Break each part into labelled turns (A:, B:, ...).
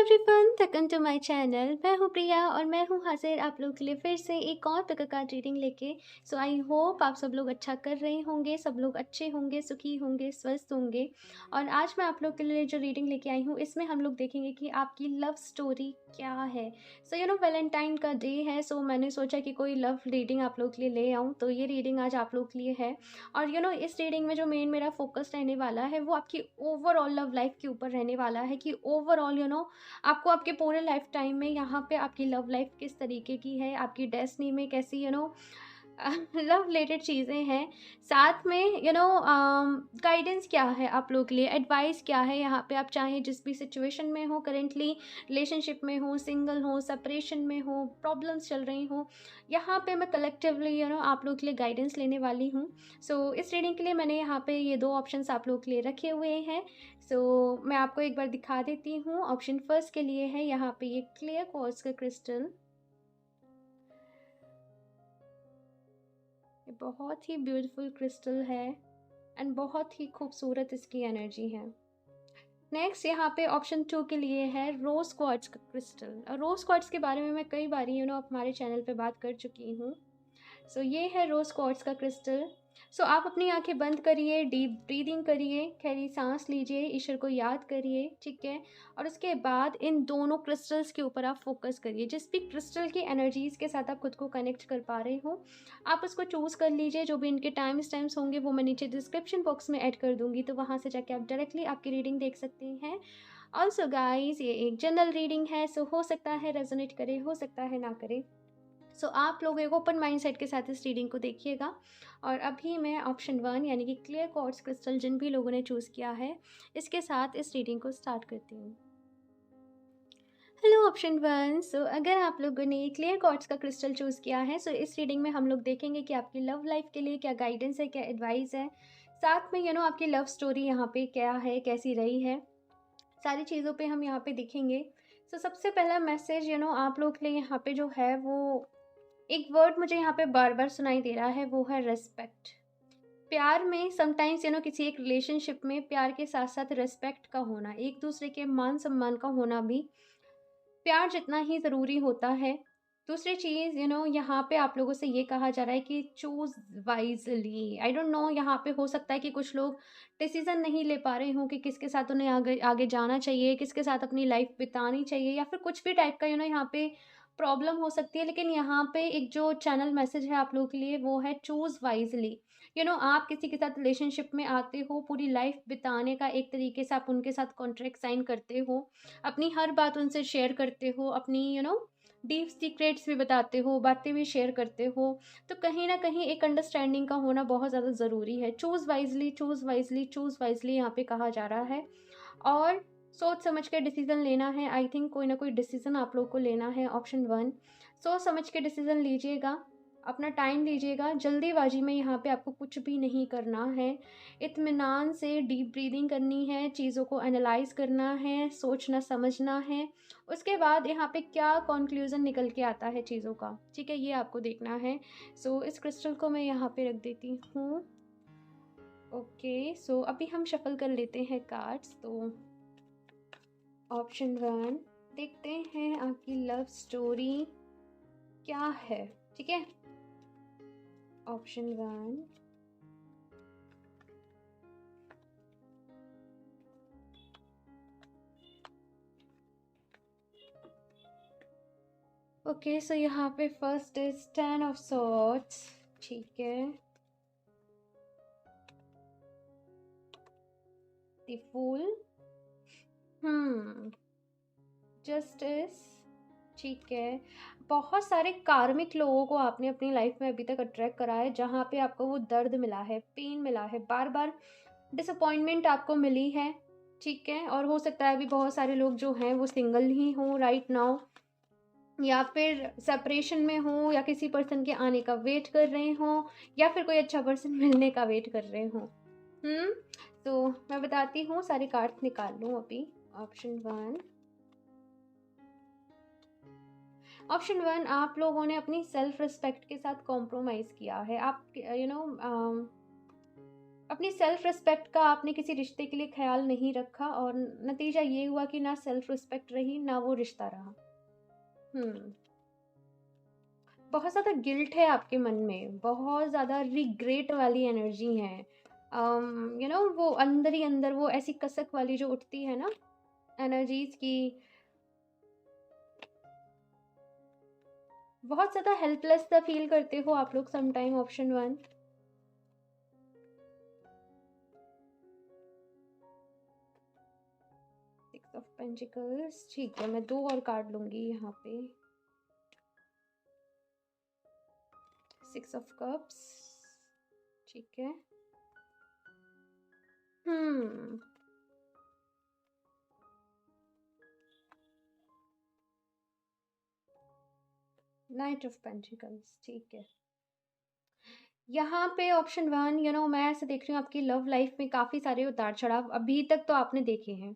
A: Everyone, welcome to my channel. मैं हूँ प्रिया और मैं हूँ हाजिर आप लोग के लिए फिर से एक और पिक कार्ड रीडिंग लेके। सो आई होप आप सब लोग अच्छा कर रहे होंगे, सब लोग अच्छे होंगे, सुखी होंगे, स्वस्थ होंगे। और आज मैं आप लोग के लिए जो रीडिंग लेके आई हूँ, इसमें हम लोग देखेंगे कि आपकी लव स्टोरी क्या है। सो वैलेंटाइन का डे है, सो मैंने सोचा कि कोई लव रीडिंग आप लोग के लिए ले आऊँ, तो ये रीडिंग आज आप लोग के लिए है। और इस रीडिंग में जो मेन मेरा फोकस रहने वाला है वो आपकी ओवरऑल लव लाइफ के ऊपर रहने वाला है कि ओवरऑल आपको आपके पूरे लाइफ टाइम में यहाँ पे आपकी लव लाइफ किस तरीके की है, आपकी डेस्टिनी में कैसी लव रिलेटेड चीज़ें हैं। साथ में गाइडेंस क्या है आप लोग के लिए, एडवाइस क्या है यहाँ पे। आप चाहे जिस भी सिचुएशन में हो, करेंटली रिलेशनशिप में हो, सिंगल हो, सेपरेशन में हो, प्रॉब्लम्स चल रही हो, यहाँ पे मैं कलेक्टिवली आप लोग के लिए गाइडेंस लेने वाली हूँ। सो इस रीडिंग के लिए मैंने यहाँ पे ये 2 ऑप्शंस आप लोग के लिए रखे हुए हैं। सो मैं आपको एक बार दिखा देती हूँ। ऑप्शन फर्स्ट के लिए है यहाँ पे ये क्लियर क्वार्ट्ज का क्रिस्टल। ये बहुत ही ब्यूटीफुल क्रिस्टल है एंड बहुत ही खूबसूरत इसकी एनर्जी है। नेक्स्ट यहाँ पे ऑप्शन 2 के लिए है रोज क्वार्ट्ज का क्रिस्टल। रोज क्वार्ट्ज के बारे में मैं कई बार हमारे चैनल पे बात कर चुकी हूँ। सो ये है रोज क्वार्ट्ज का क्रिस्टल। सो आप अपनी आंखें बंद करिए, डीप ब्रीदिंग करिए, गहरी सांस लीजिए, ईश्वर को याद करिए, ठीक है। और उसके बाद इन दोनों क्रिस्टल्स के ऊपर आप फोकस करिए। जिस भी क्रिस्टल की एनर्जीज़ के साथ आप खुद को कनेक्ट कर पा रहे हो, आप उसको चूज़ कर लीजिए। जो भी इनके टाइम्स होंगे वो मैं नीचे डिस्क्रिप्शन बॉक्स में ऐड कर दूंगी, तो वहाँ से जाके आप डायरेक्टली आपकी रीडिंग देख सकते हैं। ऑल्सो गाइज, ये एक जनरल रीडिंग है, सो हो सकता है रेजोनेट करे, हो सकता है ना करे। सो आप लोग एक ओपन माइंड सेट के साथ इस रीडिंग को देखिएगा। और अभी मैं ऑप्शन 1 यानी कि क्लियर क्वार्ट्ज क्रिस्टल जिन भी लोगों ने चूज़ किया है, इसके साथ इस रीडिंग को स्टार्ट करती हूँ। Hello option 1। सो अगर आप लोगों ने क्लियर क्वार्ट्ज का क्रिस्टल चूज़ किया है, सो इस रीडिंग में हम लोग देखेंगे कि आपकी लव लाइफ के लिए क्या गाइडेंस है, क्या एडवाइस है। साथ में आपकी लव स्टोरी यहाँ पे क्या है, कैसी रही है, सारी चीज़ों पे हम यहाँ पे देखेंगे। सो सबसे पहला मैसेज आप लोग के लिए यहाँ पे जो है वो एक वर्ड मुझे यहाँ पे बार बार सुनाई दे रहा है, वो है रेस्पेक्ट। प्यार में समटाइम्स किसी एक रिलेशनशिप में प्यार के साथ साथ रेस्पेक्ट का होना, एक दूसरे के मान सम्मान का होना भी प्यार जितना ही ज़रूरी होता है। दूसरी चीज़ यहाँ पे आप लोगों से ये कहा जा रहा है कि choose wisely. I don't know, यहाँ पे हो सकता है कि कुछ लोग डिसीज़न नहीं ले पा रहे हों कि किसके साथ उन्हें आगे आगे जाना चाहिए, किसके साथ अपनी लाइफ बितानी चाहिए, या फिर कुछ भी टाइप का यहाँ पे प्रॉब्लम हो सकती है। लेकिन यहाँ पे एक जो चैनल मैसेज है आप लोगों के लिए वो है चूज़ वाइजली। आप किसी के साथ रिलेशनशिप में आते हो, पूरी लाइफ बिताने का एक तरीके से आप उनके साथ कॉन्ट्रैक्ट साइन करते हो, अपनी हर बात उनसे शेयर करते हो, अपनी डीप सीक्रेट्स भी बताते हो, बातें भी शेयर करते हो। तो कहीं ना कहीं एक अंडरस्टैंडिंग का होना बहुत ज़्यादा ज़रूरी है। Choose wisely, choose wisely, choose wisely यहाँ पे कहा जा रहा है। और सोच समझ के डिसीज़न लेना है। आई थिंक कोई ना कोई डिसीज़न आप लोग को लेना है। ऑप्शन 1, सोच समझ के डिसीज़न लीजिएगा, अपना टाइम लीजिएगा। जल्दीबाजी में यहाँ पे आपको कुछ भी नहीं करना है। इत्मीनान से डीप ब्रीदिंग करनी है, चीज़ों को एनालाइज करना है, सोचना समझना है। उसके बाद यहाँ पे क्या कंक्लूजन निकल के आता है चीज़ों का, ठीक है, ये आपको देखना है। सो इस क्रिस्टल को मैं यहाँ पे रख देती हूँ। ओके, सो अभी हम शफल कर लेते हैं कार्ड्स। तो ऑप्शन 1, देखते हैं आपकी लव स्टोरी क्या है, ठीक है। ऑप्शन 1, ओके, सो यहाँ पे फर्स्ट इज 10 ऑफ सॉर्ड्स, ठीक है। द फूल, जस्टिस, ठीक है। बहुत सारे कार्मिक लोगों को आपने अपनी लाइफ में अभी तक अट्रैक्ट करा है, जहाँ पे आपको वो दर्द मिला है, पेन मिला है, बार बार डिसअपॉइंटमेंट आपको मिली है, ठीक है। और हो सकता है अभी बहुत सारे लोग जो हैं वो सिंगल ही हों राइट नाउ, या फिर सेपरेशन में हो, या किसी पर्सन के आने का वेट कर रहे हों, या फिर कोई अच्छा पर्सन मिलने का वेट कर रहे हों। तो मैं बताती हूँ, सारे कार्ड्स निकाल लूँ अभी। ऑप्शन 1, आप लोगों ने अपनी सेल्फ रिस्पेक्ट के साथ कॉम्प्रोमाइज़ किया है। आप अपनी सेल्फ रिस्पेक्ट का आपने किसी रिश्ते के लिए ख़्याल नहीं रखा और नतीजा ये हुआ कि ना सेल्फ रिस्पेक्ट रही, ना वो रिश्ता रहा। हुँ। बहुत ज़्यादा गिल्ट है आपके मन में, बहुत ज़्यादा रिग्रेट वाली एनर्जी है। वो अंदर ही अंदर वो ऐसी कसक वाली जो उठती है ना एनर्जीज़ की, बहुत ज़्यादा हेल्पलेस सा फ़ील करते हो आप लोग some time. Option 1। 6 of pentacles, ठीक है, मैं 2 और कार्ड लूँगी यहाँ पे। 6 ऑफ कप्स, ठीक है। हुँ। नाइट ऑफ पेंटिकल्स, ठीक है। यहाँ पे ऑप्शन 1, मैं ऐसे देख रही हूँ आपकी लव लाइफ में काफ़ी सारे उतार-चढ़ाव अभी तक तो आपने देखे हैं।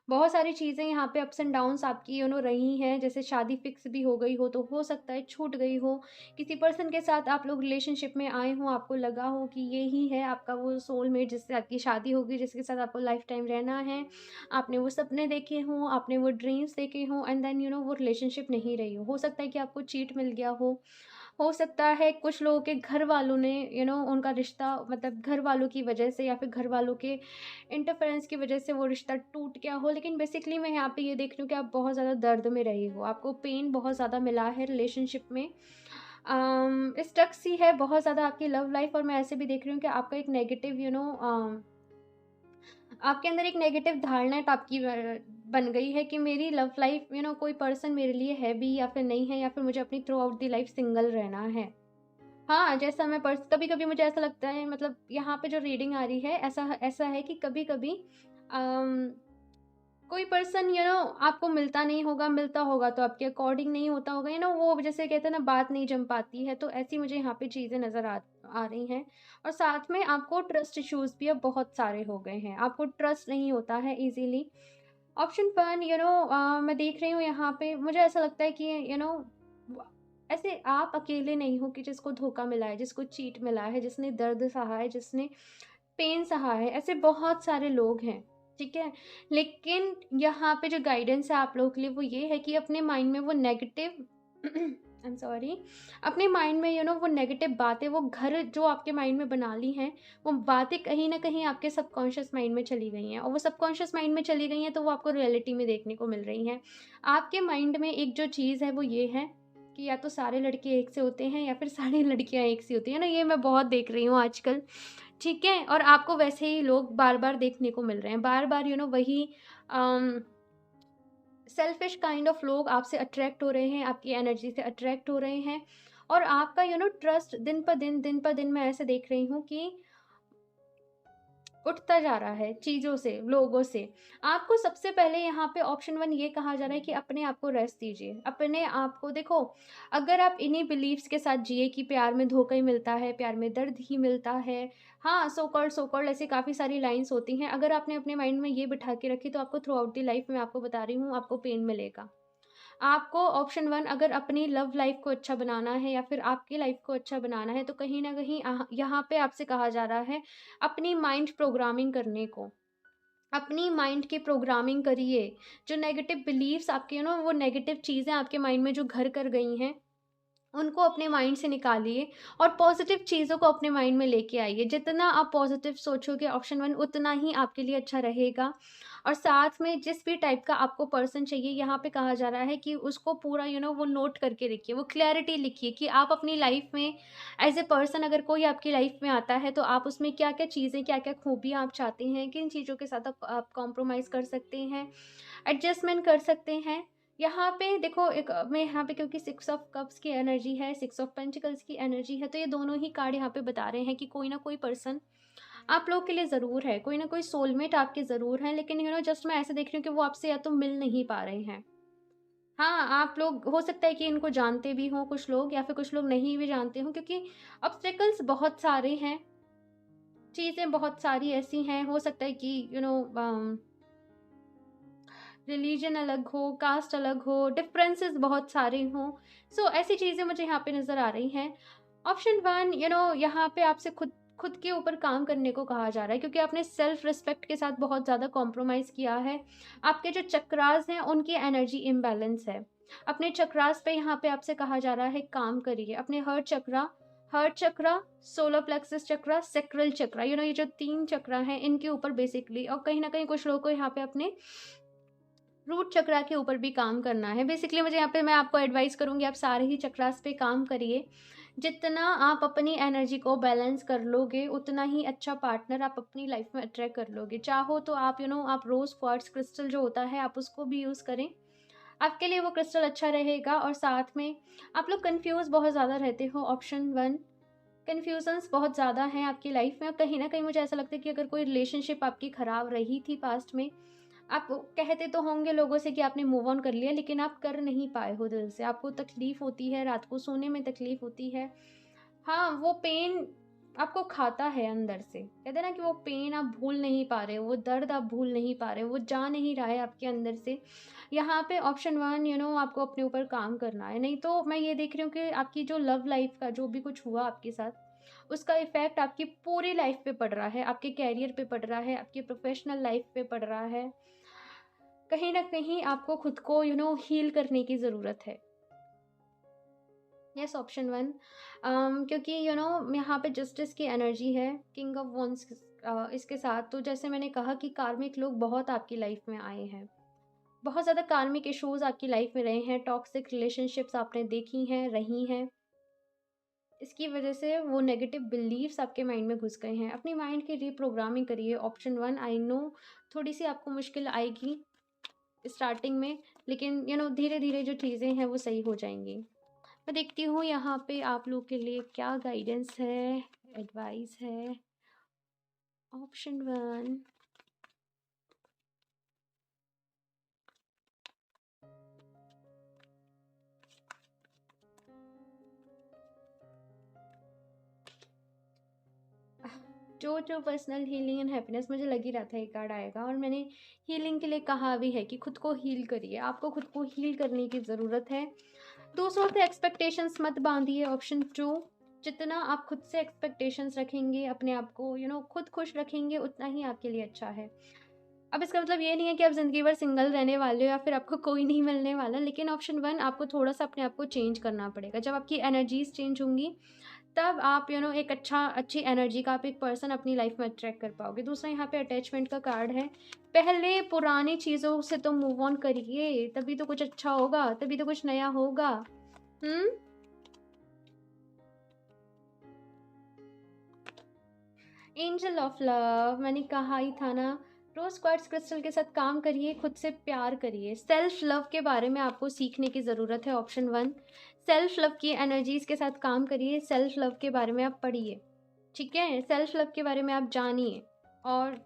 A: बहुत सारी चीज़ें यहाँ पे अप्स एंड डाउन्स आपकी रही हैं, जैसे शादी फिक्स भी हो गई हो, तो हो सकता है छूट गई हो। किसी पर्सन के साथ आप लोग रिलेशनशिप में आए हों, आपको लगा हो कि ये ही है आपका वो सोलमेट जिससे आपकी शादी होगी, जिसके साथ आपको लाइफ टाइम रहना है। आपने वो सपने देखे हों, आपने वो ड्रीम्स देखे हों एंड देन वो रिलेशनशिप नहीं रही हो सकता है कि आपको चीट मिल गया हो सकता है कुछ लोगों के घर वालों ने उनका रिश्ता, मतलब घर वालों की वजह से या फिर घर वालों के इंटरफेरेंस की वजह से वो रिश्ता टूट गया हो। लेकिन बेसिकली मैं यहाँ पे ये देख रही हूँ कि आप बहुत ज़्यादा दर्द में रहे हो, आपको पेन बहुत ज़्यादा मिला है रिलेशनशिप में। स्टक सी है बहुत ज़्यादा आपकी लव लाइफ। और मैं ऐसे भी देख रही हूँ कि आपका एक नेगेटिव आपके अंदर एक नेगेटिव धारणा टाइप की बन गई है कि मेरी लव लाइफ कोई पर्सन मेरे लिए है भी या फिर नहीं है, या फिर मुझे अपनी through out the life single रहना है। हाँ, जैसा मैं पर्स कभी-कभी मुझे ऐसा लगता है, मतलब यहाँ पे जो रीडिंग आ रही है ऐसा ऐसा है कि कभी-कभी अम, कोई पर्सन आपको मिलता नहीं होगा, मिलता होगा तो आपके अकॉर्डिंग नहीं होता होगा, वो जैसे कहते हैं ना बात नहीं जम पाती है, तो ऐसी मुझे यहाँ पे चीज़ें नज़र आ रही हैं। और साथ में आपको ट्रस्ट इश्यूज़ भी अब बहुत सारे हो गए हैं, आपको ट्रस्ट नहीं होता है ईज़िली। ऑप्शन 1, मैं देख रही हूँ यहाँ पे, मुझे ऐसा लगता है कि ऐसे आप अकेले नहीं हो कि जिसको धोखा मिला है, जिसको चीट मिला है, जिसने दर्द सहा है, जिसने पेन सहा है, ऐसे बहुत सारे लोग हैं, ठीक है? लेकिन यहाँ पे जो गाइडेंस है आप लोगों के लिए वो ये है कि अपने माइंड में वो नेगेटिव आई एम सॉरी, अपने माइंड में वो नेगेटिव बातें, वो घर जो आपके माइंड में बना ली हैं, वो बातें कहीं न कहीं आपके सबकॉन्शियस माइंड में चली गई हैं, और वो सबकॉन्शियस माइंड में चली गई हैं तो वो आपको रियलिटी में देखने को मिल रही हैं। आपके माइंड में एक जो चीज़ है वो ये है कि या तो सारे लड़के एक से होते हैं या फिर सारी लड़कियाँ एक सी होती हैं ना, ये मैं बहुत देख रही हूँ आजकल, ठीक है? और आपको वैसे ही लोग बार-बार देखने को मिल रहे हैं। बार-बार वही अम, सेल्फिश काइंड ऑफ लोग आपसे अट्रैक्ट हो रहे हैं, आपकी एनर्जी से अट्रैक्ट हो रहे हैं। और आपका ट्रस्ट दिन पर दिन मैं ऐसे देख रही हूँ कि उठता जा रहा है चीज़ों से, लोगों से। आपको सबसे पहले यहाँ पे ऑप्शन 1 ये कहा जा रहा है कि अपने आप को रेस्ट दीजिए। अपने आप को देखो, अगर आप इन्हीं बिलीफ्स के साथ जिए कि प्यार में धोखा ही मिलता है, प्यार में दर्द ही मिलता है। हाँ, सो कॉल्ड ऐसी काफ़ी सारी लाइन्स होती हैं। अगर आपने अपने माइंड में ये बिठा के रखी तो आपको थ्रू आउट द लाइफ मैं आपको बता रही हूँ, आपको पेन मिलेगा। आपको ऑप्शन 1 अगर अपनी लव लाइफ को अच्छा बनाना है या फिर आपकी लाइफ को अच्छा बनाना है, तो कहीं न कहीं यहाँ पे आपसे कहा जा रहा है अपनी माइंड प्रोग्रामिंग करने को। अपनी माइंड की प्रोग्रामिंग करिए। जो नेगेटिव बिलीफ्स आपके वो नेगेटिव चीज़ें आपके माइंड में जो घर कर गई हैं, उनको अपने माइंड से निकालिए और पॉजिटिव चीज़ों को अपने माइंड में लेके आइए। जितना आप पॉजिटिव सोचोगे ऑप्शन 1 उतना ही आपके लिए अच्छा रहेगा। और साथ में जिस भी टाइप का आपको पर्सन चाहिए, यहाँ पे कहा जा रहा है कि उसको पूरा वो नोट करके रखिए, वो क्लैरिटी लिखिए कि आप अपनी लाइफ में एज़ ए पर्सन अगर कोई आपकी लाइफ में आता है तो आप उसमें क्या-क्या चीज़ें, क्या-क्या खूबियाँ आप चाहते हैं, किन चीज़ों के साथ आप कॉम्प्रोमाइज़ कर सकते हैं, एडजस्टमेंट कर सकते हैं। यहाँ पे देखो एक मैं यहाँ पे क्योंकि 6 ऑफ कप्स की एनर्जी है, 6 ऑफ पेंटिकल्स की एनर्जी है, तो ये दोनों ही कार्ड यहाँ पे बता रहे हैं कि कोई ना कोई पर्सन आप लोग के लिए ज़रूर है, कोई ना कोई सोलमेट आपके ज़रूर हैं, लेकिन जस्ट मैं ऐसे देख रही हूँ कि वो आपसे या तो मिल नहीं पा रहे हैं। हाँ, आप लोग हो सकता है कि इनको जानते भी हों कुछ लोग या फिर कुछ लोग नहीं भी जानते हों, क्योंकि ऑब्स्टेकल्स बहुत सारे हैं, चीज़ें बहुत सारी ऐसी हैं, हो सकता है कि रिलीजन अलग हो, कास्ट अलग हो, डिफरेंसेस बहुत सारे हों। सो ऐसी चीज़ें मुझे यहाँ पे नज़र आ रही हैं। ऑप्शन 1 यहाँ पे आपसे खुद खुद के ऊपर काम करने को कहा जा रहा है, क्योंकि आपने सेल्फ रिस्पेक्ट के साथ बहुत ज़्यादा कॉम्प्रोमाइज़ किया है। आपके जो चक्रास हैं उनकी एनर्जी इम्बैलेंस है। अपने चक्रास पे यहाँ पे आपसे कहा जा रहा है काम करिए। अपने हार्ट चक्रा, सोलर प्लेक्सस चक्रा, सैक्रल चक्रा, ये जो 3 चक्रा हैं इनके ऊपर बेसिकली, और कहीं न कहीं कुछ लोगों को यहाँ पे अपने रूट चक्रा के ऊपर भी काम करना है। बेसिकली मुझे यहाँ पे मैं आपको एडवाइस करूँगी, आप सारे ही चक्रास पे काम करिए। जितना आप अपनी एनर्जी को बैलेंस कर लोगे, उतना ही अच्छा पार्टनर आप अपनी लाइफ में अट्रैक्ट कर लोगे। चाहो तो आप आप रोज़ क्वार्ट्ज क्रिस्टल जो होता है, आप उसको भी यूज़ करें। आपके लिए वो क्रिस्टल अच्छा रहेगा। और साथ में आप लोग कन्फ्यूज़ बहुत ज़्यादा रहते हो, ऑप्शन 1, कन्फ्यूज़न्स बहुत ज़्यादा हैं आपकी लाइफ में। और कहीं न कहीं मुझे ऐसा लगता है कि अगर कोई रिलेशनशिप आपकी ख़राब रही थी पास्ट में, आप कहते तो होंगे लोगों से कि आपने मूव ऑन कर लिया, लेकिन आप कर नहीं पाए हो दिल से। आपको तकलीफ़ होती है, रात को सोने में तकलीफ़ होती है। हाँ, वो पेन आपको खाता है अंदर से। कहते हैं ना कि वो पेन आप भूल नहीं पा रहे हो, वो दर्द आप भूल नहीं पा रहे हो, वो जा नहीं रहा है आपके अंदर से। यहाँ पे ऑप्शन 1, आपको अपने ऊपर काम करना है। नहीं तो मैं ये देख रही हूँ कि आपकी जो लव लाइफ़ का जो भी कुछ हुआ आपके साथ, उसका इफ़ेक्ट आपकी पूरी लाइफ़ पे पड़ रहा है, आपके करियर पे पड़ रहा है, आपकी प्रोफ़ेशनल लाइफ़ पे पड़ रहा है। कहीं न कहीं आपको खुद को हील करने की ज़रूरत है। Yes, option 1। क्योंकि यहाँ पे जस्टिस की एनर्जी है, किंग ऑफ वॉन्ड्स इसके साथ। तो जैसे मैंने कहा कि कार्मिक लोग बहुत आपकी लाइफ में आए हैं। बहुत ज़्यादा कार्मिक इश्यूज़ आपकी लाइफ में रहे हैं, टॉक्सिक रिलेशनशिप्स आपने देखी हैं, रही हैं। इसकी वजह से वो नेगेटिव बिलीव्स आपके माइंड में घुस गए हैं। अपनी माइंड की रीप्रोग्रामिंग करिए। ऑप्शन 1, आई नो थोड़ी-सी आपको मुश्किल आएगी स्टार्टिंग में, लेकिन धीरे-धीरे जो चीज़ें हैं वो सही हो जाएँगी। मैं देखती हूँ यहाँ पे आप लोग के लिए क्या गाइडेंस है, एडवाइस है। ऑप्शन 1, जो पर्सनल हीलिंग एंड हैप्पीनेस, मुझे लग ही रहा था ये कार्ड आएगा। और मैंने हीलिंग के लिए कहा भी है कि खुद को हील करिए। आपको खुद को हील करने की ज़रूरत है। दूसरों से एक्सपेक्टेशंस मत बांधिए। ऑप्शन 2, जितना आप खुद से एक्सपेक्टेशंस रखेंगे, अपने आप को खुद खुश रखेंगे, उतना ही आपके लिए अच्छा है। अब इसका मतलब ये नहीं है कि आप ज़िंदगी भर सिंगल रहने वाले हो या फिर आपको कोई नहीं मिलने वाला। लेकिन ऑप्शन 1, आपको थोड़ा-सा अपने आप को चेंज करना पड़ेगा। जब आपकी एनर्जीज़ चेंज होंगी, तब आप एक अच्छी एनर्जी का आप एक पर्सन अपनी लाइफ में अट्रैक्ट कर पाओगे। दूसरा यहाँ पे अटैचमेंट का कार्ड है। पहले पुरानी चीज़ों से तो मूव ऑन करिए, तभी तो कुछ अच्छा होगा, तभी तो कुछ नया होगा। हुँ? एंजल ऑफ लव, मैंने कहा ही था ना। रोज़ क्वार्ट्ज क्रिस्टल के साथ काम करिए, खुद से प्यार करिए। सेल्फ लव के बारे में आपको सीखने की ज़रूरत है। ऑप्शन 1, सेल्फ लव की एनर्जीज़ के साथ काम करिए, सेल्फ लव के बारे में आप पढ़िए, ठीक है? सेल्फ लव के बारे में आप जानिए और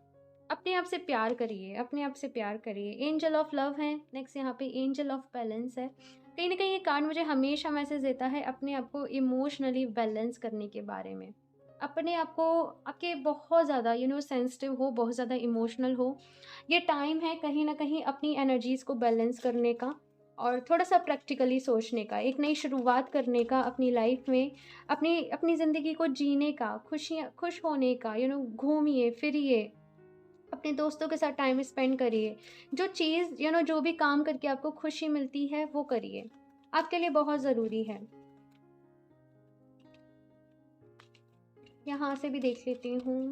A: अपने आप से प्यार करिए, अपने आप से प्यार करिए। एंजल ऑफ लव है, नेक्स्ट यहाँ पे एंजल ऑफ बैलेंस है। कहीं न कहीं ये कार्ड मुझे हमेशा मैसेज देता है अपने आप को इमोशनली बैलेंस करने के बारे में। अपने आप को, आपके बहुत ज़्यादा सेंसिटिव हो, बहुत ज़्यादा इमोशनल हो। ये टाइम है कहीं न कहीं अपनी एनर्जीज़ को बैलेंस करने का और थोड़ा-सा प्रैक्टिकली सोचने का, एक नई शुरुआत करने का अपनी लाइफ़ में, अपनी अपनी ज़िंदगी को जीने का, खुश होने का। घूमिए, फिरिए, अपने दोस्तों के साथ टाइम स्पेंड करिए। जो चीज़ जो भी काम करके आपको खुशी मिलती है, वो करिए। आपके लिए बहुत ज़रूरी है। यहाँ से भी देख लेती हूँ।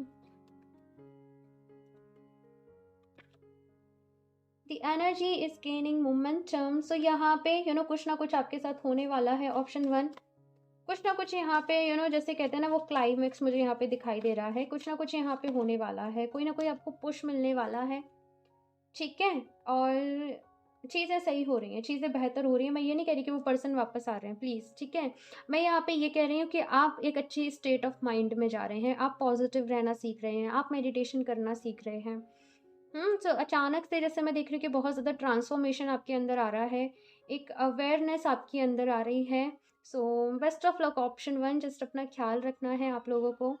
A: The energy is gaining momentum. So यहाँ पे कुछ ना कुछ आपके साथ होने वाला है। ऑप्शन 1, कुछ ना कुछ यहाँ पे जैसे कहते हैं ना, वो क्लाइमेक्स मुझे यहाँ पे दिखाई दे रहा है। कुछ ना कुछ यहाँ पे होने वाला है, कोई ना कोई आपको पुश मिलने वाला है, ठीक है? और चीज़ें सही हो रही हैं, चीज़ें बेहतर हो रही हैं। मैं ये नहीं कह रही कि वो पर्सन वापस आ रहे हैं, प्लीज़, ठीक है? मैं यहाँ पे ये कह रही हूँ कि आप एक अच्छी स्टेट ऑफ माइंड में जा रहे हैं, आप पॉजिटिव रहना सीख रहे हैं, आप मेडिटेशन करना सीख रहे हैं। तो अचानक से जैसे मैं देख रही हूँ कि बहुत ज़्यादा ट्रांसफॉर्मेशन आपके अंदर आ रहा है, एक अवेयरनेस आपके अंदर आ रही है। So best of luck option 1, just अपना ख़्याल रखना है आप लोगों को।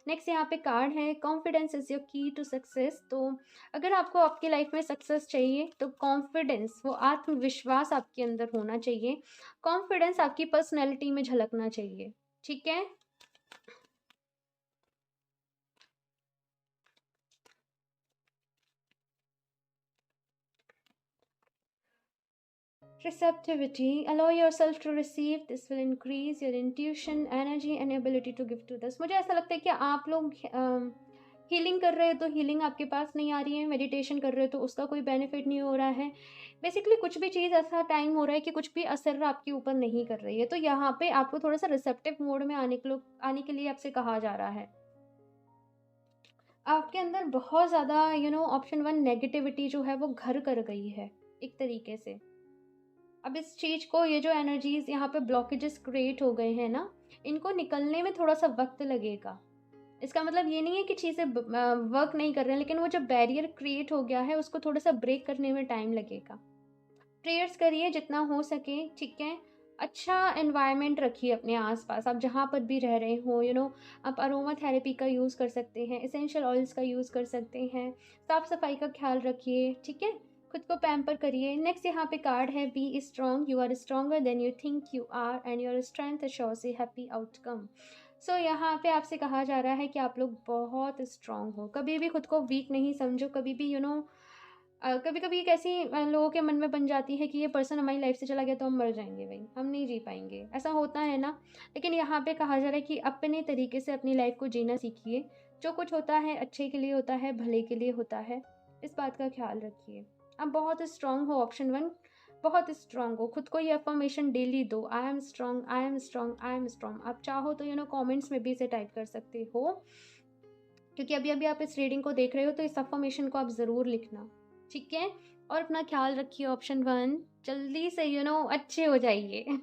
A: नेक्स्ट यहाँ पे कार्ड है, कॉन्फिडेंस इज़ योर की टू सक्सेस। तो अगर आपको आपकी लाइफ में सक्सेस चाहिए, तो कॉन्फिडेंस, वो आत्मविश्वास आपके अंदर होना चाहिए। कॉन्फिडेंस आपकी पर्सनैलिटी में झलकना चाहिए, ठीक है? Receptivity. Allow yourself to receive. This will increase your intuition, energy and ability to give to this. मुझे ऐसा लगता है कि आप लोग हीलिंग कर रहे हो तो हीलिंग आपके पास नहीं आ रही है, मेडिटेशन कर रहे हो तो उसका कोई बेनिफिट नहीं हो रहा है। बेसिकली कुछ भी चीज़ ऐसा टाइम हो रहा है कि कुछ भी असर आपके ऊपर नहीं कर रही है, तो यहाँ पे आपको थोड़ा सा रिसेप्टिव मोड में आने के लिए आपसे कहा जा रहा है। आपके अंदर बहुत ज़्यादा ऑप्शन वन नेगेटिविटी जो है वो घर कर गई है एक तरीके से। अब इस चीज़ को, ये जो एनर्जीज यहाँ पे ब्लॉकेजेस क्रिएट हो गए हैं ना, इनको निकलने में थोड़ा सा वक्त लगेगा। इसका मतलब ये नहीं है कि चीज़ें वर्क नहीं कर रहे हैं, लेकिन वो जो बैरियर क्रिएट हो गया है उसको थोड़ा सा ब्रेक करने में टाइम लगेगा। प्रेयर्स करिए जितना हो सके, ठीक है। अच्छा एनवायरनमेंट रखिए अपने आसपास, आप जहाँ पर भी रह रहे हो, आप अरोमा थेरेपी का यूज़ कर सकते हैं, एसेंशियल ऑयल्स का यूज़ कर सकते हैं। साफ सफाई का ख्याल रखिए, ठीक है। खुद को पैम्पर करिए। नेक्स्ट यहाँ पे कार्ड है, be strong, you are stronger than you think you are and your strength shows a happy outcome. So यहाँ पे आपसे कहा जा रहा है कि आप लोग बहुत स्ट्रांग हो। कभी भी खुद को वीक नहीं समझो। कभी भी कभी कभी एक ऐसी लोगों के मन में बन जाती है कि ये पर्सन हमारी लाइफ से चला गया तो हम मर जाएंगे, भाई हम नहीं जी पाएंगे, ऐसा होता है ना। लेकिन यहाँ पे कहा जा रहा है कि अपने तरीके से अपनी लाइफ को जीना सीखिए। जो कुछ होता है अच्छे के लिए होता है, भले के लिए होता है, इस बात का ख्याल रखिए। आप बहुत स्ट्रांग हो, ऑप्शन वन, बहुत स्ट्रांग हो। खुद को ये अफर्मेशन डेली दो, I am strong, I am strong, I am strong. आप चाहो तो कमेंट्स में भी इसे टाइप कर सकते हो, क्योंकि अभी अभी आप इस रीडिंग को देख रहे हो तो इस अफर्मेशन को आप ज़रूर लिखना, ठीक है। और अपना ख्याल रखिए ऑप्शन वन, जल्दी से अच्छे हो जाइए।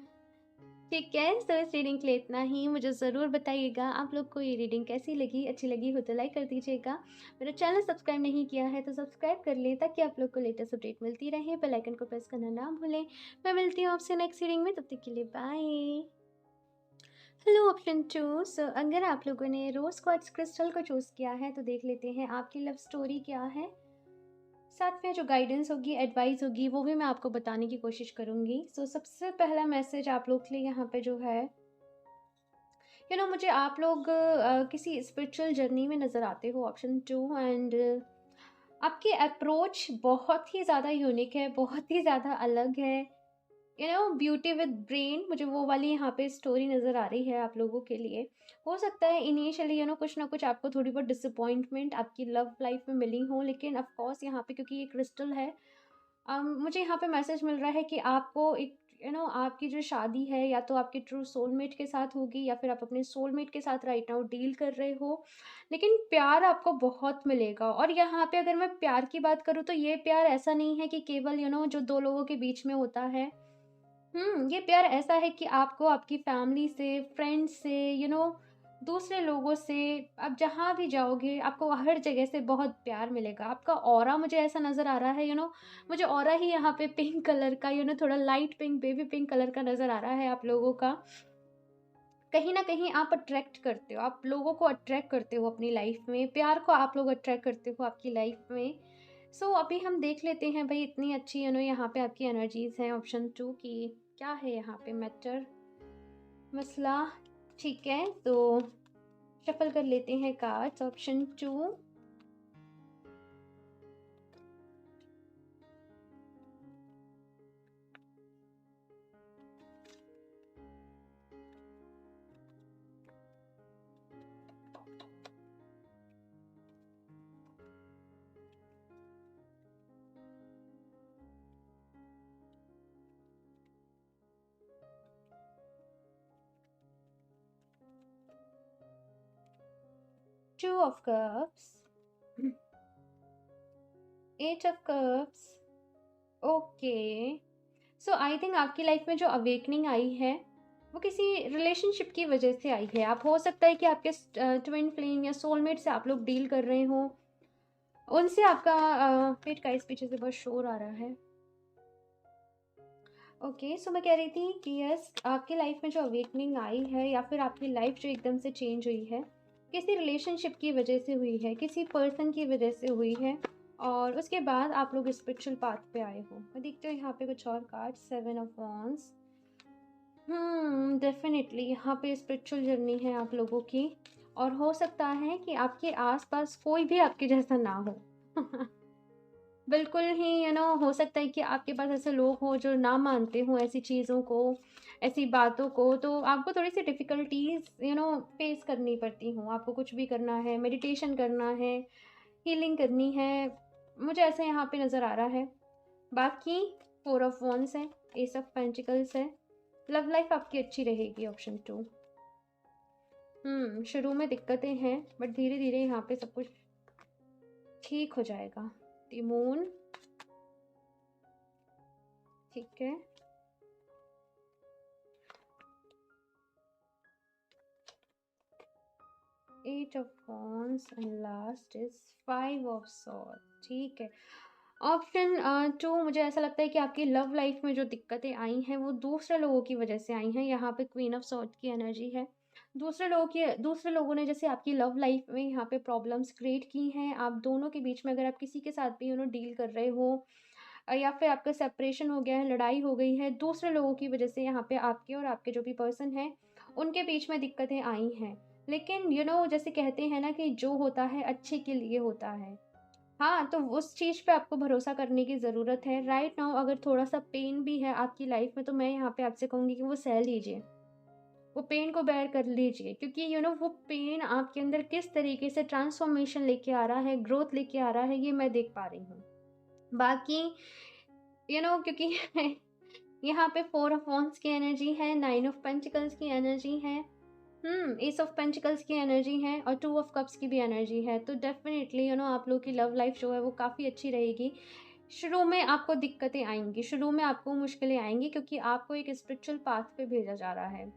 A: ठीक है, सो इस रीडिंग के लिए इतना ही। मुझे ज़रूर बताइएगा आप लोग को ये रीडिंग कैसी लगी। अच्छी लगी हो तो लाइक कर दीजिएगा। मेरा चैनल सब्सक्राइब नहीं किया है तो सब्सक्राइब कर लें, ताकि आप लोग को लेटेस्ट अपडेट मिलती रहे। बेल आइकन को प्रेस करना ना भूलें। मैं मिलती हूँ आपसे नेक्स्ट रीडिंग में, तब तक के लिए bye. Hello option two. So अगर आप लोगों ने रोज क्वार्ट्ज क्रिस्टल को चूज़ किया है तो देख लेते हैं आपकी लव स्टोरी क्या है। साथ में जो गाइडेंस होगी, एडवाइस होगी, वो भी मैं आपको बताने की कोशिश करूँगी। सो सबसे पहला मैसेज आप लोग के लिए यहाँ पे जो है, मुझे आप लोग किसी स्पिरिचुअल जर्नी में नज़र आते हो, ऑप्शन टू। एंड आपकी अप्रोच बहुत ही ज़्यादा यूनिक है, बहुत ही ज़्यादा अलग है। ब्यूटी विद ब्रेन, मुझे वो वाली यहाँ पे स्टोरी नज़र आ रही है आप लोगों के लिए। हो सकता है इनिशियली कुछ ना कुछ आपको थोड़ी बहुत डिसअपॉइंटमेंट आपकी लव लाइफ में मिली हो, लेकिन ऑफ कोर्स यहाँ पे क्योंकि ये क्रिस्टल है, मुझे यहाँ पे मैसेज मिल रहा है कि आपको एक आपकी जो शादी है या तो आपके ट्रू सोलमेट के साथ होगी, या फिर आप अपने सोलमेट के साथ राइट नाउ डील कर रहे हो। लेकिन प्यार आपको बहुत मिलेगा। और यहाँ पे अगर मैं प्यार की बात करूँ तो ये प्यार ऐसा नहीं है कि केवल जो दो लोगों के बीच में होता है। ये प्यार ऐसा है कि आपको आपकी फैमिली से, फ्रेंड्स से, दूसरे लोगों से, आप जहाँ भी जाओगे आपको हर जगह से बहुत प्यार मिलेगा। आपका ऑरा मुझे ऐसा नज़र आ रहा है, मुझे ऑरा ही यहाँ पे पिंक कलर का, थोड़ा light pink, baby pink colour का नज़र आ रहा है आप लोगों का। कहीं ना कहीं आप अट्रैक्ट करते हो, आप लोगों को अट्रैक्ट करते हो अपनी लाइफ में, प्यार को आप लोग अट्रैक्ट करते हो आपकी लाइफ में। सो अभी हम देख लेते हैं भाई, इतनी अच्छी यहाँ पे आपकी एनर्जीज हैं ऑप्शन टू की। क्या है यहाँ पे मैटर, मसला, ठीक है। तो शफल कर लेते हैं cards, option two. Two of cups, eight of cups. Okay, so I think आपकी लाइफ में जो अवेकनिंग आई है वो किसी रिलेशनशिप की वजह से आई है। आप हो सकता है कि आपके ट्विन फ्लेम या सोलमेट से आप लोग डील कर रहे हो, उनसे आपका पेट का इस पीछे से बहुत शोर आ रहा है। ओके, सो मैं कह रही थी कि यस, आपकी लाइफ में जो अवेकनिंग आई है या फिर आपकी लाइफ जो एकदम से चेंज हुई है, किसी रिलेशनशिप की वजह से हुई है, किसी पर्सन की वजह से हुई है, और उसके बाद आप लोग स्पिरिचुअल पाथ पे आए हो। मैं देखते हो यहाँ पे कुछ और card, seven of wands. Definitely यहाँ पे स्पिरिचुअल जर्नी है आप लोगों की, और हो सकता है कि आपके आसपास कोई भी आपके जैसा ना हो। बिल्कुल ही हो सकता है कि आपके पास ऐसे लोग हों जो ना मानते हों ऐसी चीज़ों को, ऐसी बातों को, तो आपको थोड़ी-सी डिफ़िकल्टीज़ फ़ेस करनी पड़ती हों। आपको कुछ भी करना है, मेडिटेशन करना है, हीलिंग करनी है, मुझे ऐसा यहाँ पे नज़र आ रहा है। बाकी 4 ऑफ वॉन्ड्स है, एस ऑफ पेंटिकल्स है, लव लाइफ़ आपकी अच्छी रहेगी ऑप्शन 2। शुरू में दिक्कतें हैं बट धीरे-धीरे यहाँ पे सब कुछ ठीक हो जाएगा। द मून, ठीक है। Eight of wands and last is 5 of sword, ठीक है। ऑप्शन 2, मुझे ऐसा लगता है कि आपकी लव लाइफ में जो दिक्कतें आई हैं वो दूसरे लोगों की वजह से आई हैं। यहाँ पे क्वीन ऑफ सॉर्ड की एनर्जी है। दूसरे लोगों ने जैसे आपकी लव लाइफ में यहाँ पे प्रॉब्लम्स क्रिएट की हैं। आप दोनों के बीच में अगर आप किसी के साथ भी डील कर रहे हो, या फिर आपका सेपरेशन हो गया है, लड़ाई हो गई है, दूसरे लोगों की वजह से यहाँ पे आपके और आपके जो भी पर्सन हैं उनके बीच में दिक्कतें आई हैं। लेकिन जैसे कहते हैं ना कि जो होता है अच्छे के लिए होता है। हाँ, तो उस चीज़ पे आपको भरोसा करने की ज़रूरत है। राइट नाउ अगर थोड़ा-सा पेन भी है आपकी लाइफ़ में, तो मैं यहाँ पे आपसे कहूँगी कि वो सह लीजिए। वो पेन को बेयर कर लीजिए, क्योंकि वो पेन आपके अंदर किस तरीके से ट्रांसफ़ॉर्मेशन लेके आ रहा है, ग्रोथ लेके आ रहा है, ये मैं देख पा रही हूँ। बाकी क्योंकि यहाँ पे 4 ऑफ वॉन्ड्स की एनर्जी है, 9 ऑफ पेंटिकल्स की एनर्जी है, एस ऑफ पेंटिकल्स की एनर्जी है और 2 ऑफ कप्स की भी एनर्जी है। तो डेफ़िनेटली आप लोगों की लव लाइफ़ जो है वो काफ़ी अच्छी रहेगी। शुरू में आपको दिक्कतें आएँगी, शुरू में आपको मुश्किलें आएँगी, क्योंकि आपको एक स्पिरिचुअल पाथ पे भेजा जा रहा है।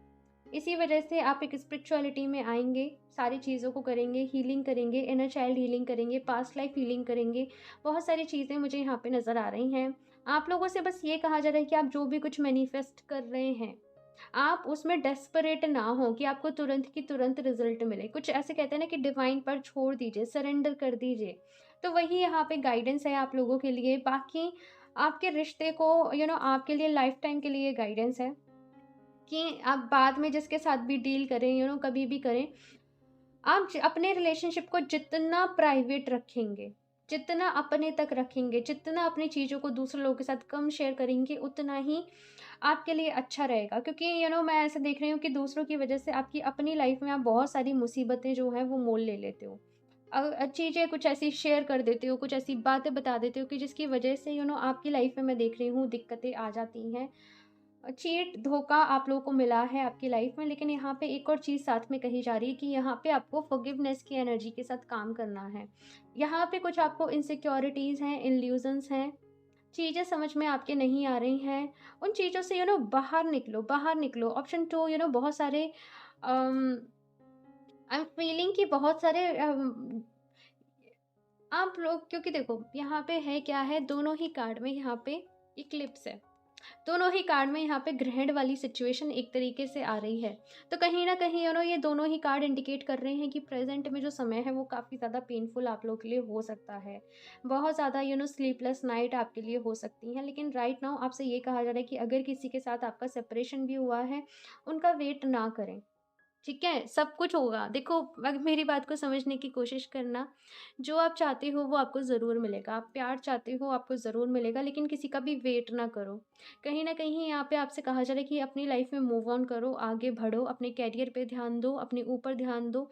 A: इसी वजह से आप एक स्पिरिचुअलिटी में आएँगे, सारी चीज़ों को करेंगे, हीलिंग करेंगे, इनर चाइल्ड हीलिंग करेंगे, पास्ट लाइफ़ हीलिंग करेंगे। बहुत सारी चीज़ें मुझे यहाँ पे नज़र आ रही हैं। आप लोगों से बस ये कहा जा रहा है कि आप जो भी कुछ मैनिफेस्ट कर रहे हैं, आप उसमें डेस्परेट ना हो कि आपको तुरंत की तुरंत रिज़ल्ट मिले। कुछ ऐसे कहते हैं ना कि डिवाइन पर छोड़ दीजिए, सरेंडर कर दीजिए। तो वही यहाँ पे गाइडेंस है आप लोगों के लिए। बाकी आपके रिश्ते को आपके लिए लाइफ़ टाइम के लिए गाइडेंस है कि आप बाद में जिसके साथ भी डील करें, कभी भी करें, आप अपने रिलेशनशिप को जितना प्राइवेट रखेंगे, जितना अपने तक रखेंगे, जितना अपनी चीज़ों को दूसरे लोगों के साथ कम शेयर करेंगे, उतना ही आपके लिए अच्छा रहेगा। क्योंकि मैं ऐसा देख रही हूँ कि दूसरों की वजह से आपकी अपनी लाइफ में आप बहुत सारी मुसीबतें जो हैं वो मोल ले लेते हो। चीज़ें कुछ ऐसी शेयर कर देते हो, कुछ ऐसी बातें बता देते हो कि जिसकी वजह से आपकी लाइफ में मैं देख रही हूँ दिक्कतें आ जाती हैं। चीट, धोखा आप लोगों को मिला है आपकी लाइफ में। लेकिन यहाँ पे एक और चीज़ साथ में कही जा रही है कि यहाँ पे आपको फॉरगिवनेस की एनर्जी के साथ काम करना है। यहाँ पे कुछ आपको इनसिक्योरिटीज़ हैं, इल्यूज़न्स हैं, चीज़ें समझ में आपके नहीं आ रही हैं। उन चीज़ों से बाहर निकलो, बाहर निकलो। ऑप्शन 2, बहुत सारे अम, आई एम फीलिंग कि बहुत सारे आप लोग, क्योंकि देखो यहाँ पे है क्या है, दोनों ही कार्ड में यहाँ पे इक्लिप्स है। दोनों ही कार्ड में यहाँ पे ग्रहण वाली सिचुएशन एक तरीके से आ रही है। तो कहीं न कहीं ये दोनों ही कार्ड इंडिकेट कर रहे हैं कि प्रेज़ेंट में जो समय है वो काफ़ी ज़्यादा पेनफुल आप लोगों के लिए हो सकता है। बहुत ज़्यादा स्लीपलेस नाइट आपके लिए हो सकती हैं। लेकिन राइट नाउ आपसे ये कहा जा रहा है कि अगर किसी के साथ आपका सेपरेशन भी हुआ है, उनका वेट ना करें। ठीक है? सब कुछ होगा। देखो, मेरी बात को समझने की कोशिश करना। जो आप चाहते हो वो आपको ज़रूर मिलेगा। आप प्यार चाहते हो आपको ज़रूर मिलेगा, लेकिन किसी का भी वेट ना करो। कहीं न कहीं यहाँ पे आपसे कहा जा रहा है कि अपनी लाइफ़ में मूव ऑन करो, आगे बढ़ो, अपने करियर पे ध्यान दो, अपने ऊपर ध्यान दो,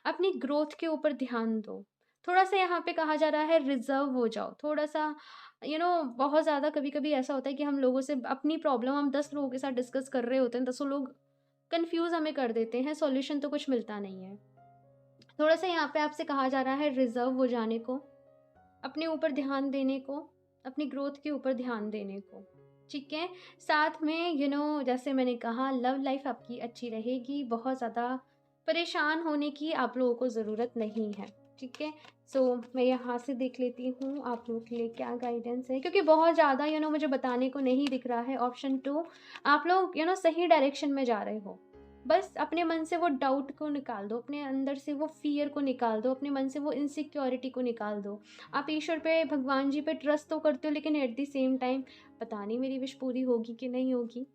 A: अपनी ग्रोथ के ऊपर ध्यान दो। थोड़ा-सा यहाँ पे कहा जा रहा है रिज़र्व हो जाओ। थोड़ा-सा बहुत ज़्यादा कभी-कभी ऐसा होता है कि हम लोगों से अपनी प्रॉब्लम हम 10 लोगों के साथ डिस्कस कर रहे होते हैं, 10 लोग कन्फ्यूज़ हमें कर देते हैं, सॉल्यूशन तो कुछ मिलता नहीं है। थोड़ा-सा यहाँ पे आपसे कहा जा रहा है रिज़र्व हो जाने को, अपने ऊपर ध्यान देने को, अपनी ग्रोथ के ऊपर ध्यान देने को, ठीक है? साथ में जैसे मैंने कहा, लव लाइफ़ आपकी अच्छी रहेगी, बहुत ज़्यादा परेशान होने की आप लोगों को ज़रूरत नहीं है, ठीक है? सो मैं यहाँ से देख लेती हूँ आप लोगों के लिए क्या गाइडेंस है, क्योंकि बहुत ज़्यादा मुझे बताने को नहीं दिख रहा है। ऑप्शन 2, आप लोग सही डायरेक्शन में जा रहे हो। बस अपने मन से वो डाउट को निकाल दो, अपने अंदर से वो फ़ियर को निकाल दो, अपने मन से वो इनसिक्योरिटी को निकाल दो। आप ईश्वर पे, भगवान जी पे ट्रस्ट तो करते हो, लेकिन एट द सेम टाइम पता नहीं मेरी विश पूरी होगी कि नहीं होगी।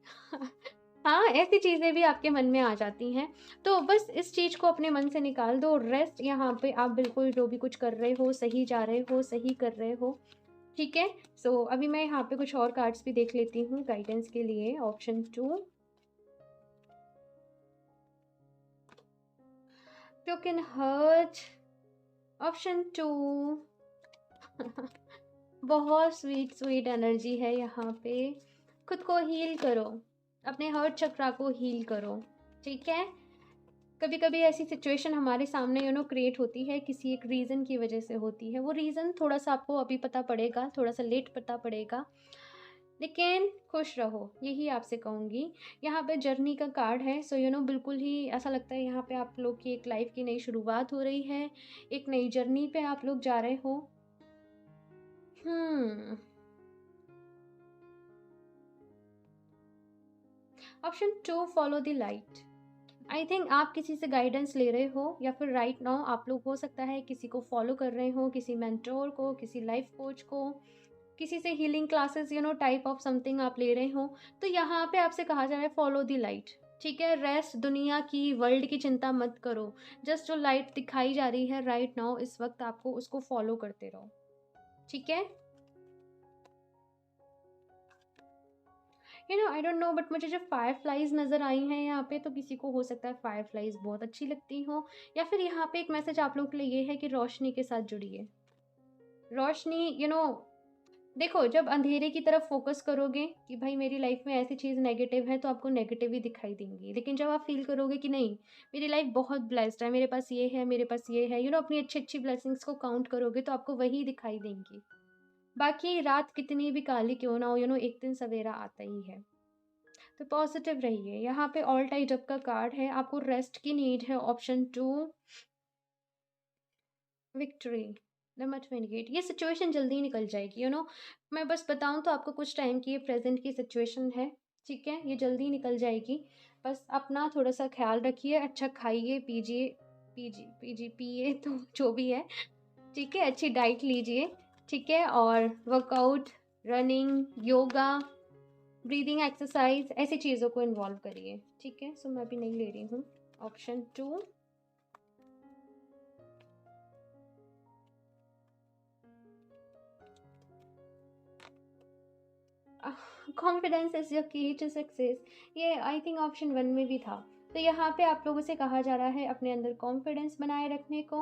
A: हाँ, ऐसी चीज़ें भी आपके मन में आ जाती हैं। तो बस इस चीज़ को अपने मन से निकाल दो। रेस्ट यहाँ पे आप बिल्कुल जो भी कुछ कर रहे हो, सही जा रहे हो, सही कर रहे हो। ठीक है। सो अभी मैं यहाँ पे कुछ और कार्ड्स भी देख लेती हूँ गाइडेंस के लिए। Option 2, broken hurt. ऑप्शन 2 बहुत स्वीट स्वीट एनर्जी है यहाँ पे। खुद को हील करो, अपने हर्ट चक्रा को हील करो। ठीक है। कभी कभी ऐसी सिचुएशन हमारे सामने क्रिएट होती है, किसी एक रीज़न की वजह से होती है। वो रीज़न थोड़ा सा आपको अभी पता पड़ेगा, थोड़ा सा लेट पता पड़ेगा, लेकिन खुश रहो, यही आपसे कहूँगी। यहाँ पे जर्नी का कार्ड है। सो बिल्कुल ही ऐसा लगता है यहाँ पे आप लोग की एक लाइफ की नई शुरुआत हो रही है, एक नई जर्नी पे आप लोग जा रहे हो। Option 2, follow the light. I think आप किसी से गाइडेंस ले रहे हो, या फिर राइट नाउ आप लोग हो सकता है किसी को फॉलो कर रहे हो, किसी मेंटोर को, किसी लाइफ कोच को, किसी से healing classes type of something आप ले रहे हो। तो यहाँ पे आपसे कहा जा रहा है फॉलो द लाइट। ठीक है। रेस्ट, दुनिया की, वर्ल्ड की चिंता मत करो। जस्ट जो लाइट दिखाई जा रही है राइट नाउ इस वक्त, आपको उसको फॉलो करते रहो। ठीक है। आई डोंट नो, बट मुझे जब फायर फ्लाइज नज़र आई हैं यहाँ पे, तो किसी को हो सकता है फायर फ्लाइज बहुत अच्छी लगती हो, या फिर यहाँ पे एक मैसेज आप लोगों के लिए ये है कि रोशनी के साथ जुड़िए। रोशनी, देखो, जब अंधेरे की तरफ फोकस करोगे कि भाई मेरी लाइफ में ऐसी चीज़ नेगेटिव है, तो आपको नेगेटिव ही दिखाई देंगी। लेकिन जब आप फील करोगे कि नहीं, मेरी लाइफ बहुत ब्लेस्ड है, मेरे पास ये है, मेरे पास ये है, अपनी अच्छी अच्छी ब्लेसिंग्स को काउंट करोगे, तो आपको वही दिखाई देंगी। बाकी रात कितनी भी काली क्यों ना हो, एक दिन सवेरा आता ही है। तो पॉजिटिव रहिए। यहाँ पे ऑल टाइड अप का कार्ड है, आपको रेस्ट की नीड है। Option 2, victory. नंबर 28, ये सिचुएशन जल्दी निकल जाएगी। मैं बस बताऊं तो आपको कुछ टाइम की ये प्रेजेंट की सिचुएशन है। ठीक है। ये जल्दी निकल जाएगी। बस अपना थोड़ा सा ख्याल रखिए, अच्छा खाइए पीजिए, पिए तो जो भी है। ठीक है। अच्छी डाइट लीजिए। ठीक है। और workout, running, yoga, breathing exercise, ऐसी चीज़ों को इन्वॉल्व करिए। ठीक है। सो मैं भी नहीं ले रही हूँ। ऑप्शन 2, कॉन्फिडेंस इज योर की टू सक्सेस। ये आई थिंक ऑप्शन 1 में भी था। तो यहाँ पे आप लोगों से कहा जा रहा है अपने अंदर कॉन्फिडेंस बनाए रखने को,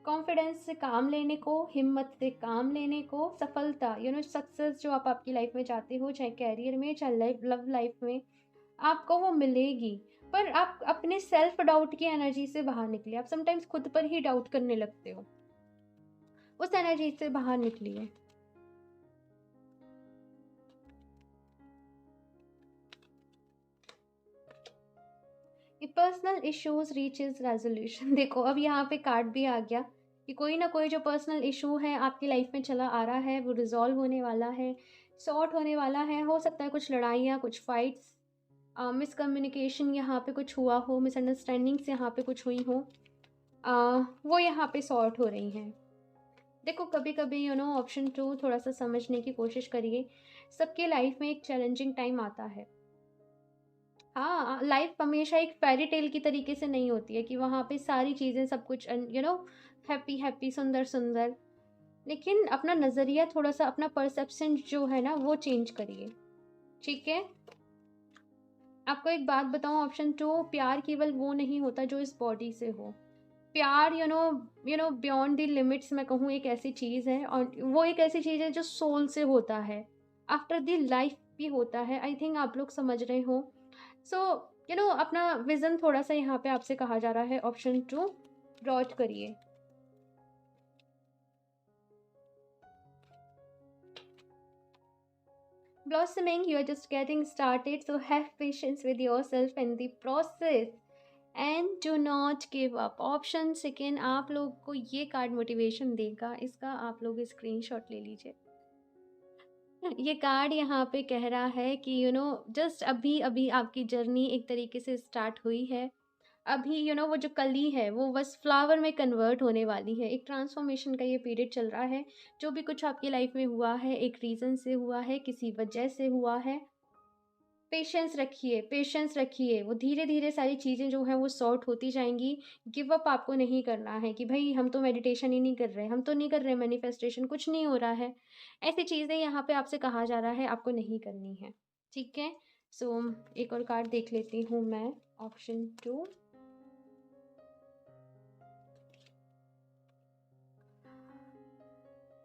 A: कॉन्फिडेंस से काम लेने को, हिम्मत से काम लेने को, सफलता सक्सेस जो आप आपकी लाइफ में चाहते हो, चाहे कैरियर में, चाहे लव लाइफ में, आपको वो मिलेगी। पर आप अपने सेल्फ डाउट की एनर्जी से बाहर निकलिए। आप समटाइम्स खुद पर ही डाउट करने लगते हो, उस एनर्जी से बाहर निकलिए। Personal issues reaches resolution. देखो, अब यहाँ पे कार्ड भी आ गया कि कोई ना कोई जो पर्सनल इशू है आपकी लाइफ में चला आ रहा है, वो रिजॉल्व होने वाला है, सॉर्ट होने वाला है। हो सकता है कुछ लड़ाइयाँ, कुछ फाइट्स, मिसकम्युनिकेशन यहाँ पे कुछ हुआ हो, मिसअंडरस्टैंडिंग्स यहाँ पे कुछ हुई हो, वो यहाँ पे सॉर्ट हो रही हैं। देखो, कभी कभी ऑप्शन 2 थोड़ा सा समझने की कोशिश करिए। सबके लाइफ में एक चैलेंजिंग टाइम आता है। हाँ, लाइफ हमेशा एक फेरी टेल की तरीके से नहीं होती है कि वहाँ पे सारी चीज़ें सब कुछ हैप्पी हैप्पी, सुंदर सुंदर। लेकिन अपना नज़रिया थोड़ा सा, अपना परसेप्शन जो है ना, वो चेंज करिए। ठीक है। आपको एक बात बताऊँ, ऑप्शन 2, प्यार केवल वो नहीं होता जो इस बॉडी से हो। प्यार बियॉन्ड द लिमिट्स, मैं कहूँ, एक ऐसी चीज़ है, और वो एक ऐसी चीज़ है जो सोल से होता है, आफ्टर द लाइफ भी होता है। आई थिंक आप लोग समझ रहे हो। सो अपना विज़न थोड़ा सा यहाँ पे आपसे कहा जा रहा है। ऑप्शन 2 ब्रॉड करिए। Blossoming, you are just getting started, so have patience with yourself in the process and do not give up. Option second आप लोग को ये कार्ड मोटिवेशन देगा, इसका आप लोग स्क्रीनशॉट ले लीजिए। ये कार्ड यहाँ पे कह रहा है कि जस्ट अभी अभी आपकी जर्नी एक तरीके से स्टार्ट हुई है। अभी वो जो कली है वो बस फ्लावर में कन्वर्ट होने वाली है। एक ट्रांसफॉर्मेशन का ये पीरियड चल रहा है। जो भी कुछ आपकी लाइफ में हुआ है, एक रीज़न से हुआ है, किसी वजह से हुआ है। पेशेंस रखिए, वो धीरे-धीरे सारी चीज़ें जो हैं वो सॉर्ट होती जाएँगी। गिव अप आपको नहीं करना है कि भई हम तो मेडिटेशन ही नहीं कर रहे, हम तो नहीं कर रहे मैनिफेस्टेशन, कुछ नहीं हो रहा है। ऐसी चीज़ें यहाँ पे आपसे कहा जा रहा है आपको नहीं करनी है, ठीक है? सो एक और कार्ड देख लेती हूँ मैं, ऑप्शन 2।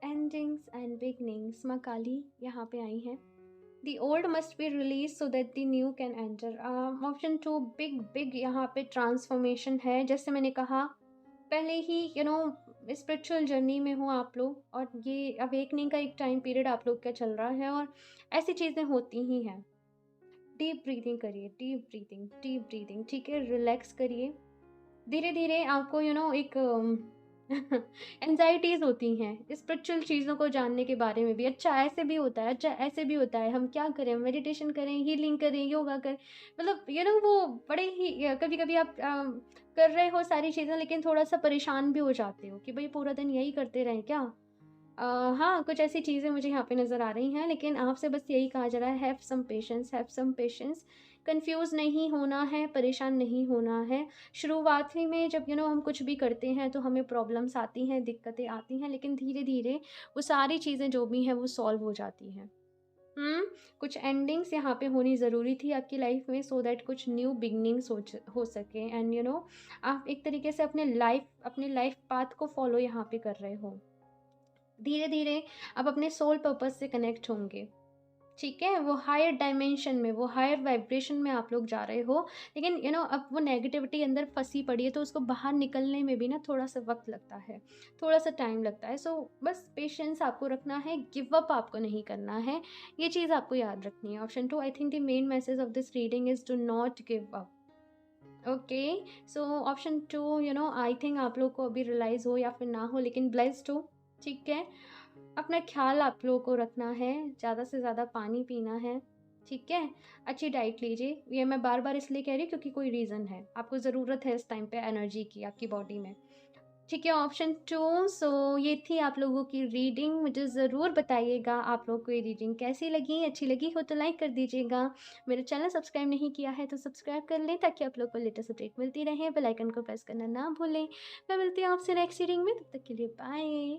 A: एंडिंग्स एंड बिगिनिंग्स, माँ काली यहाँ पे आई हैं। The old must be released so that the new can enter. Option 2, big यहाँ पे ट्रांसफॉर्मेशन है। जैसे मैंने कहा पहले ही, स्पिरिचुअल जर्नी में हो आप लोग, और ये अवेकनिंग का एक टाइम पीरियड आप लोग का चल रहा है, और ऐसी चीज़ें होती ही हैं। डीप ब्रीदिंग करिए, डीप ब्रीदिंग, ठीक है? रिलैक्स करिए। धीरे धीरे आपको एक एंजाइटीज होती हैं स्पिरिचुअल चीज़ों को जानने के बारे में भी। अच्छा ऐसे भी होता है, अच्छा ऐसे भी होता है, हम क्या करें, मेडिटेशन करें, हीलिंग करें, योगा करें, मतलब वो बड़े ही कभी कभी आप कर रहे हो सारी चीज़ें, लेकिन थोड़ा सा परेशान भी हो जाते हो कि भाई पूरा दिन यही करते रहें क्या। हाँ, कुछ ऐसी चीज़ें मुझे यहाँ पे नज़र आ रही हैं, लेकिन आपसे बस यही कहा जा रहा है, हैव सम पेशेंस। कंफ्यूज नहीं होना है, परेशान नहीं होना है। शुरुआत ही में जब हम कुछ भी करते हैं तो हमें प्रॉब्लम्स आती हैं, दिक्कतें आती हैं, लेकिन धीरे धीरे वो सारी चीज़ें जो भी हैं वो सॉल्व हो जाती हैं। कुछ एंडिंग्स यहाँ पे होनी ज़रूरी थी आपकी लाइफ में, सो दैट कुछ न्यू बिगनिंग्स हो सके, एंड आप एक तरीके से अपने लाइफ पाथ को फॉलो यहाँ पे कर रहे हो। धीरे धीरे आप अपने सोल पर्पस से कनेक्ट होंगे, ठीक है? वो हायर डायमेंशन में, वो हायर वाइब्रेशन में आप लोग जा रहे हो। लेकिन अब वो नेगेटिविटी अंदर फंसी पड़ी है, तो उसको बाहर निकलने में भी ना थोड़ा सा वक्त लगता है, थोड़ा सा टाइम लगता है। सो बस पेशेंस आपको रखना है, गिव अप आपको नहीं करना है, ये चीज़ आपको याद रखनी है। Option 2, I think the main message of this reading is do not give up. Okay, so option 2, I think आप लोग को अभी रियलाइज़ हो या फिर ना हो, लेकिन ब्लेस्ड हो, ठीक है? अपना ख़्याल आप लोगों को रखना है, ज़्यादा से ज़्यादा पानी पीना है, ठीक है? अच्छी डाइट लीजिए, ये मैं बार-बार इसलिए कह रही हूँ क्योंकि कोई रीज़न है, आपको ज़रूरत है इस टाइम पे एनर्जी की आपकी बॉडी में, ठीक है? ऑप्शन 2, सो ये थी आप लोगों की रीडिंग। मुझे ज़रूर बताइएगा आप लोगों को ये रीडिंग कैसी लगी, अच्छी लगी हो तो लाइक कर दीजिएगा। मेरा चैनल सब्सक्राइब नहीं किया है तो सब्सक्राइब कर लें, ताकि आप लोग को लेटेस्ट अपडेट मिलती रहे। बेल आइकन को प्रेस करना ना भूलें। मैं मिलती हूँ आपसे नेक्स्ट रीडिंग में, तब तक के लिए बाय।